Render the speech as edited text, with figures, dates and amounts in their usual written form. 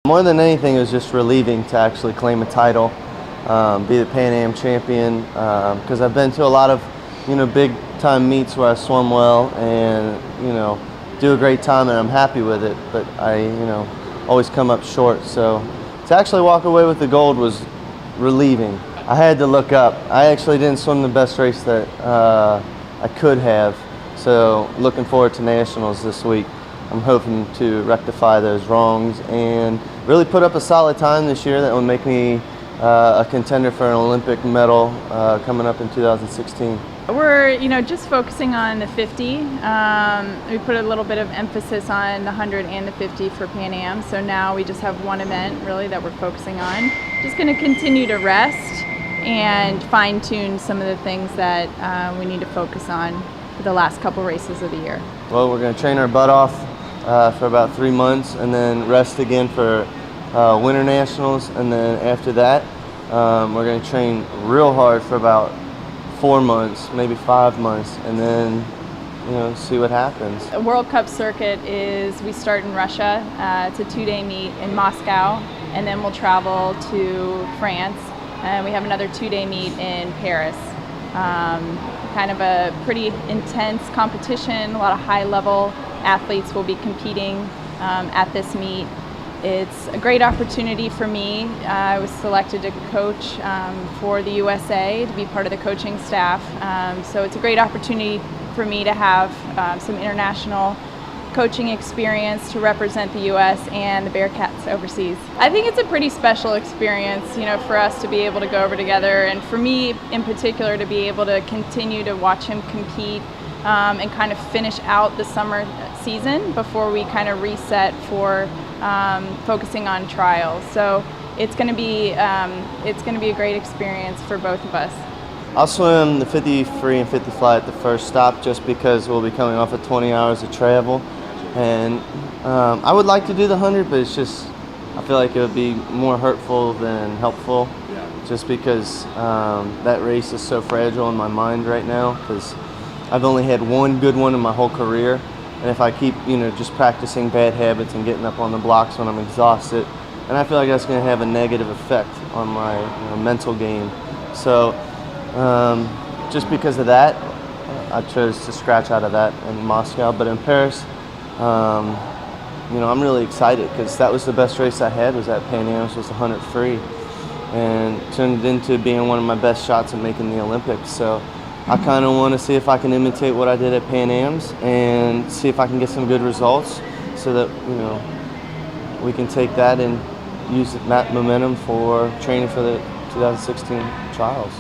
More than anything, it was just relieving to actually claim a title, be the Pan Am champion, because I've been to a lot of, big time meets where I swum well and, do a great time, and I'm happy with it, but I, always come up short. So to actually walk away with the gold was relieving. I had to look up. I actually didn't swim the best race that I could have, so looking forward to nationals this week. I'm hoping to rectify those wrongs and really put up a solid time this year that will make me a contender for an Olympic medal coming up in 2016. We're, just focusing on the 50. We put a little bit of emphasis on the 100 and the 50 for Pan Am, so now we just have one event really that we're focusing on. Just going to continue to rest and fine-tune some of the things that we need to focus on for the last couple races of the year. Well, we're going to train our butt off for about 3 months and then rest again for Winter Nationals, and then after that we're going to train real hard for about 4 months, maybe 5 months, and then see what happens. The World Cup circuit we start in Russia. It's a 2-day meet in Moscow, and then we'll travel to France, and we have another 2-day meet in Paris. Kind of a pretty intense competition. A lot of high-level athletes will be competing at this meet. It's a great opportunity for me. I was selected to coach for the USA, to be part of the coaching staff. So it's a great opportunity for me to have some international coaching experience to represent the U.S. and the Bearcats overseas. I think it's a pretty special experience, for us to be able to go over together, and for me in particular to be able to continue to watch him compete and kind of finish out the summer season before we kind of reset for focusing on trials. So it's going to be a great experience for both of us. I'll swim the 50 free and 50 fly at the first stop just because we'll be coming off of 20 hours of travel. And I would like to do the 100, but it's just, I feel like it would be more hurtful than helpful, just because that race is so fragile in my mind right now, because I've only had one good one in my whole career. And if I keep, just practicing bad habits and getting up on the blocks when I'm exhausted, and I feel like that's going to have a negative effect on my mental game. So just because of that, I chose to scratch out of that in Moscow. But in Paris, I'm really excited because that was the best race I had, was at Pan Am, was the 100 free, and turned into being one of my best shots at making the Olympics. So I kind of want to see if I can imitate what I did at Pan Am's and see if I can get some good results so that, we can take that and use that momentum for training for the 2016 trials.